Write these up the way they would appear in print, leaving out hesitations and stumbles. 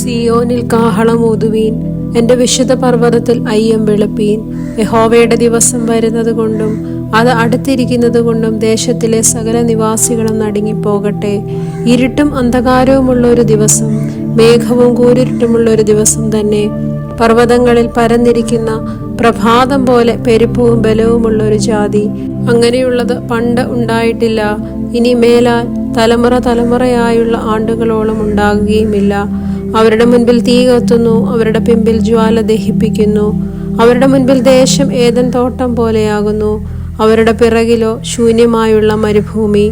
സിയോനിൽ കാഹളമൂതുവീൻ, എന്റെ വിശുദ്ധ പർവ്വതത്തിൽ അയ്യം വിളപ്പീൻ. യഹോവയുടെ ദിവസം വരുന്നത് കൊണ്ടും അത് അടുത്തിരിക്കുന്നത് കൊണ്ടും ദേശത്തിലെ സകല നിവാസികളും നടുങ്ങിപ്പോകട്ടെ. ഇരുട്ടും അന്ധകാരവുമുള്ള ഒരു ദിവസം, മേഘവും കൂരിരുട്ടുമുള്ള ഒരു ദിവസം തന്നെ. പർവ്വതങ്ങളിൽ പരന്നിരിക്കുന്ന പ്രഭാതം പോലെ പെരുപ്പവും ബലവുമുള്ള ഒരു ജാതി. അങ്ങനെയുള്ളത് പണ്ട് ഉണ്ടായിട്ടില്ല, ഇനി മേലാൽ തലമുറ തലമുറയായുള്ള ആണ്ടുകളോളം ഉണ്ടാകുകയുമില്ല. അവരുടെ മുൻപിൽ തീ കത്തുന്നു, അവരുടെ പിമ്പിൽ ജ്വാല ദഹിപ്പിക്കുന്നു. അവരുടെ മുൻപിൽ ദേശം ഏദൻ തോട്ടം പോലെയാകുന്നു, അവരുടെ പിറകിലോ ശൂന്യമായുള്ള മരുഭൂമി.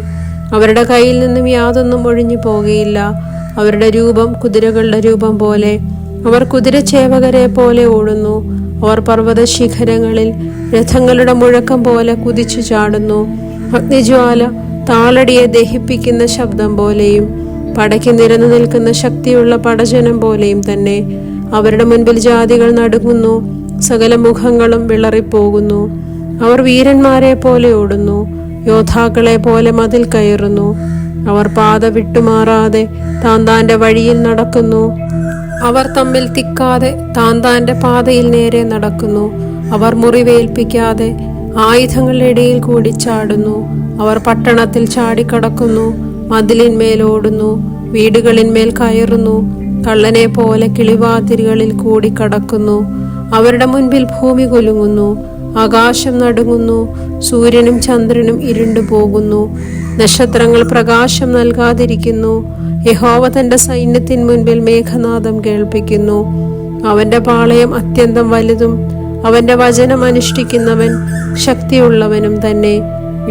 അവരുടെ കയ്യിൽ നിന്നും യാതൊന്നും ഒഴിഞ്ഞു പോകുകയില്ല. അവരുടെ രൂപം കുതിരകളുടെ രൂപം പോലെ, അവർ കുതിരച്ചേവകരെ പോലെ ഓടുന്നു. അവർ പർവ്വത ശിഖരങ്ങളിൽ രഥങ്ങളുടെ മുഴക്കം പോലെ കുതിച്ചു ചാടുന്നു. അഗ്നിജ്വാല താളടിയെ ദഹിപ്പിക്കുന്ന ശബ്ദം പോലെയും പടയ്ക്ക് നിരന്നു നിൽക്കുന്ന ശക്തിയുള്ള പടജനം പോലെയും തന്നെ. അവരുടെ മുൻപിൽ ജാതികൾ നടുങ്ങുന്നു, സകല മുഖങ്ങളും വിളറിപ്പോകുന്നു. അവർ വീരന്മാരെ പോലെ ഓടുന്നു, യോദ്ധാക്കളെ പോലെ മതിൽ കയറുന്നു. അവർ പാത വിട്ടുമാറാതെ താന്താന്റെ വഴിയിൽ നടക്കുന്നു. അവർ തമ്മിൽ തിക്കാതെ താന്താന്റെ പാതയിൽ നേരെ നടക്കുന്നു. അവർ മുറിവേൽപ്പിക്കാതെ ആയുധങ്ങളുടെ ഇടയിൽ കൂടി ചാടുന്നു. അവർ പട്ടണത്തിൽ ചാടിക്കടക്കുന്നു, മതിലിന്മേൽ ഓടുന്നു, വീടുകളിന്മേൽ കയറുന്നു. കള്ളനെ പോലെ കിളിവാതിലുകളിൽ കൂടി കടക്കുന്നു. അവരുടെ മുൻപിൽ ഭൂമി കുലുങ്ങുന്നു, ആകാശം നടുങ്ങുന്നു, സൂര്യനും ചന്ദ്രനും ഇരുണ്ടു പോകുന്നു, നക്ഷത്രങ്ങൾ പ്രകാശം നൽകാതിരിക്കുന്നു. യഹോവ തന്റെ സൈന്യത്തിന് മുൻപിൽ മേഘനാദം കേൾപ്പിക്കുന്നു. അവന്റെ പാളയം അത്യന്തം വലുതും അവന്റെ വചനം അനുഷ്ഠിക്കുന്നവൻ ശക്തിയുള്ളവനും തന്നെ.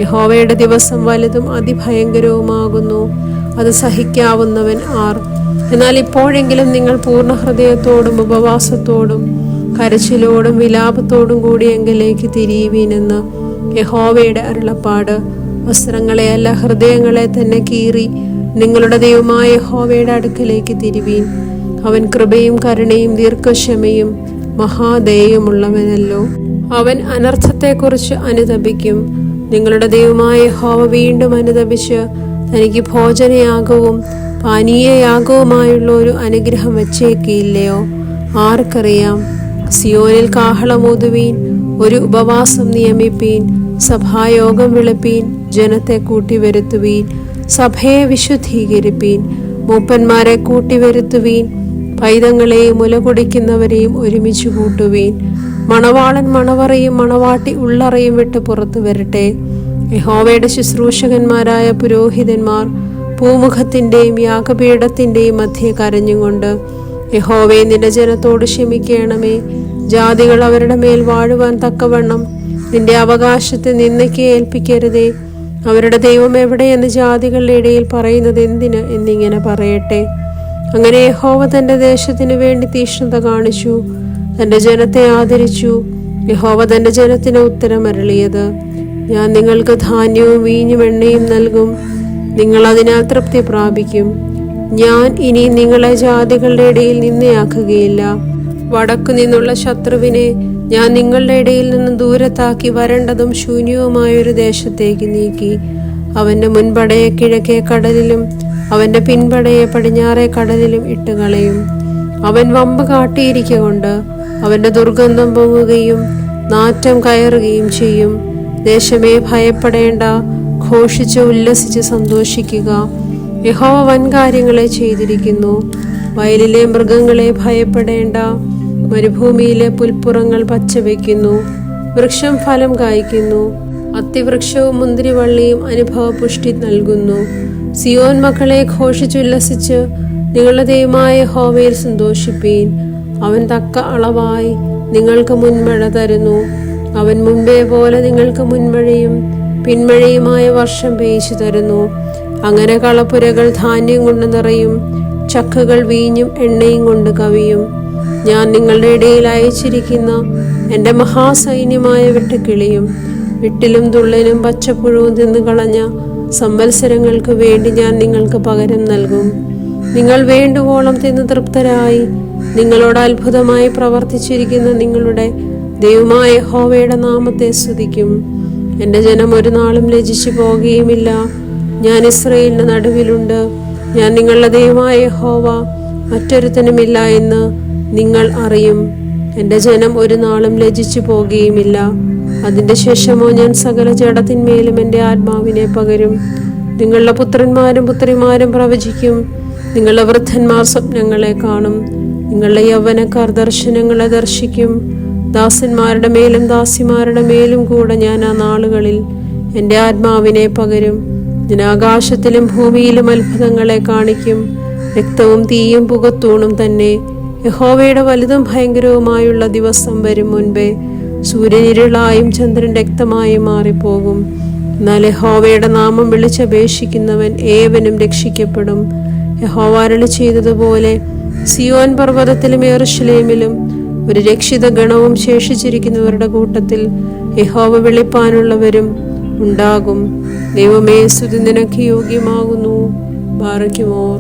യഹോവയുടെ ദിവസം വലുതും അതിഭയങ്കരവുമാകുന്നു, അത് സഹിക്കാവുന്നവൻ ആർ? എന്നാൽ ഇപ്പോഴെങ്കിലും നിങ്ങൾ പൂർണ്ണ ഹൃദയത്തോടും ഉപവാസത്തോടും കരച്ചിലോടും വിലാപത്തോടും കൂടി എങ്കിലേക്ക് തിരിയുവീനെന്ന് യഹോവയുടെ അരുളപ്പാട്. വസ്ത്രങ്ങളെയല്ല, ഹൃദയങ്ങളെ തന്നെ കീറി നിങ്ങളുടെ ദൈവമായ യഹോവയുടെ അടുക്കലേക്ക് തിരിവീൻ. അവൻ കൃപയും കരുണയും ദീർഘക്ഷമയും മഹാദയയുമുള്ളവനല്ലോ. അവൻ അനർത്ഥത്തെക്കുറിച്ച് അനുതപിക്കും. നിങ്ങളുടെ ദൈവമായ യഹോവ വീണ്ടും അനുതപിച്ച് തനിക്ക് ഭോജനയാഗവും പാനീയയാഗവുമായുള്ള ഒരു അനുഗ്രഹം വച്ചേക്കില്ലയോ? ആർക്കറിയാം? സിയോനിൽ കാഹളമൂതുവീൻ, ഒരു ഉപവാസം നിയമിപ്പീൻ, സഭായോഗം വിളിപ്പീൻ, ജനത്തെ കൂട്ടിവരുത്തുവീൻ, സഭയെ വിശുദ്ധീകരിപ്പീൻ, മൂപ്പന്മാരെ കൂട്ടിവരുത്തുവീൻ, പൈതങ്ങളെയും മുല കുടിക്കുന്നവരെയും ഒരുമിച്ച് കൂട്ടുവീൻ. മണവാളൻ മണവറയും മണവാട്ടി ഉള്ളറയും വിട്ട് പുറത്തു വരട്ടെ. യഹോവയുടെ ശുശ്രൂഷകന്മാരായ പുരോഹിതന്മാർ പൂമുഖത്തിന്റെയും യാഗപീഠത്തിന്റെയും മധ്യേ കരഞ്ഞുകൊണ്ട്, യഹോവേ, നിന്റെ ജനത്തോട് ക്ഷമിക്കണമേ. ജാതികൾ അവരുടെ മേൽ വാഴുവാൻ തക്കവണ്ണം നിന്റെ അവകാശത്തെ നിന്ദയ്ക്ക് ഏൽപ്പിക്കരുതേ. അവരുടെ ദൈവം എവിടെയെന്ന് ജാതികളുടെ ഇടയിൽ പറയുന്നത് എന്തിന് എന്നിങ്ങനെ പറയട്ടെ. അങ്ങനെ യഹോവ തന്റെ ദേശത്തിനു വേണ്ടി തീക്ഷ്ണത കാണിച്ചു, തന്റെ ജനത്തെ ആദരിച്ചു. യഹോവ തന്റെ ജനത്തിന് ഉത്തരം അരുളിയത്: ഞാൻ നിങ്ങൾക്ക് ധാന്യവും വീഞ്ഞും എണ്ണയും നൽകും, നിങ്ങൾ അതിനാൽ തൃപ്തി പ്രാപിക്കും. ഞാൻ ഇനി നിങ്ങളെ ജാതികളുടെ ഇടയിൽ നിന്നയാക്കുകയില്ല. വടക്കു നിന്നുള്ള ശത്രുവിനെ ഞാൻ നിങ്ങളുടെ ഇടയിൽ നിന്ന് ദൂരത്താക്കി വരണ്ടതും ശൂന്യവുമായൊരു ദേശത്തേക്ക് നീക്കി. അവന്റെ മുൻപടയെ കിഴക്കേ കടലിലും അവന്റെ പിൻപടയെ പടിഞ്ഞാറേ കടലിലും ഇട്ടുകളയും. അവൻ വമ്പ് കാട്ടിയിരിക്കൊണ്ട് അവന്റെ ദുർഗന്ധം പൊങ്ങുകയും നാറ്റം കയറുകയും ചെയ്യും. ദേശമേ, ഭയപ്പെടേണ്ട, ഘോഷിച്ച് ഉല്ലസിച്ച് സന്തോഷിക്കുക. യഹോവ വൻകാര്യങ്ങളെ ചെയ്തിരിക്കുന്നു. വയലിലെ മൃഗങ്ങളെ ഭയപ്പെടേണ്ട. മരുഭൂമിയിലെ പുൽപ്പുറങ്ങൾ പച്ചവയ്ക്കുന്നു, വൃക്ഷം ഫലം കായ്ക്കുന്നു. അത്തിവൃക്ഷവും മുന്തിരിവള്ളിയും അനുഭവപുഷ്ടി നൽകുന്നു. സിയോൻ മക്കളെ, ഘോഷിച്ചുല്ലസിച്ച് നിങ്ങളുടെ ദൈവമായ യഹോവയിൽ സന്തോഷിപ്പീൻ. അവൻ തക്ക അളവായി നിങ്ങൾക്ക് മുൻമഴ തരുന്നു. അവൻ മുൻപേ പോലെ നിങ്ങൾക്ക് മുൻമഴയും പിന്മഴയുമായ വർഷം പെയ്ച്ചു തരുന്നു. അങ്ങനെ കളപ്പുരകൾ ധാന്യം കൊണ്ട് നിറയും, ചക്കുകൾ വീഞ്ഞും എണ്ണയും കൊണ്ട് കവിയും. ഞാൻ നിങ്ങളുടെ ഇടയിൽ അയച്ചിരിക്കുന്ന എൻ്റെ മഹാസൈന്യമായ വെട്ടുക്കിളിയും വിട്ടിലും തുള്ളനും പച്ചപ്പുഴവും തിന്നു കളഞ്ഞ സംവത്സരങ്ങൾക്ക് വേണ്ടി ഞാൻ നിങ്ങൾക്ക് പകരം നൽകും. നിങ്ങൾ വേണ്ടുവോളം തിന്ന് തൃപ്തരായി നിങ്ങളോട് അത്ഭുതമായി പ്രവർത്തിച്ചിരിക്കുന്ന നിങ്ങളുടെ ദൈവമായ യഹോവയുടെ നാമത്തെ സ്തുതിക്കും. എൻ്റെ ജനം ഒരു നാളും ലജ്ജിച്ചു പോകുകയുമില്ല. ഞാൻ ഇസ്രായേലിന്റെ നടുവിലുണ്ട്. ഞാൻ നിങ്ങളുടെ ദൈവമായ യഹോവ, മറ്റൊരുത്തനുമില്ല എന്ന് നിങ്ങൾ അറിയും. എൻ്റെ ജനം ഒരു നാളും ലജ്ജിച്ചു പോകുകയുമില്ല. അതിൻ്റെ ശേഷമോ ഞാൻ സകല ജഡത്തിന്മേലും എൻ്റെ ആത്മാവിനെ പകരും. നിങ്ങളുടെ പുത്രന്മാരും പുത്രിമാരും പ്രവചിക്കും. നിങ്ങളുടെ വൃദ്ധന്മാർ സ്വപ്നങ്ങളെ കാണും. നിങ്ങളുടെ യൗവനക്കാർ ദർശനങ്ങളെ ദർശിക്കും. ദാസന്മാരുടെ മേലും ദാസിമാരുടെ മേലും കൂടെ ഞാൻ ആ നാളുകളിൽ എൻ്റെ ആത്മാവിനെ പകരും. ഞാൻ ആകാശത്തിലും ഭൂമിയിലും അത്ഭുതങ്ങളെ കാണിക്കും. രക്തവും തീയും പുകത്തൂണും തന്നെ. യഹോവയുടെ വലുതും ഭയങ്കരവുമായുള്ള ദിവസം വരും മുൻപേ സൂര്യൻ ഇരുളായും ചന്ദ്രൻ രക്തമായും മാറിപ്പോകും. എന്നാൽ യഹോവയുടെ നാമം വിളിച്ചപേക്ഷിക്കുന്നവൻ ഏവനും രക്ഷിക്കപ്പെടും. യഹോവ അരുളി ചെയ്തതുപോലെ സിയോൻ പർവ്വതത്തിലും യെരൂശലേമിലും ഒരു രക്ഷിത ഗണവും ശേഷിച്ചിരിക്കുന്നവരുടെ കൂട്ടത്തിൽ യഹോവ വിളിപ്പാനുള്ളവരും ഉണ്ടാകും. ദൈവമേ, സ്തുതി നിനക്ക് യോഗ്യമാകുന്നു. ബാറയ്ക്കുമോർ.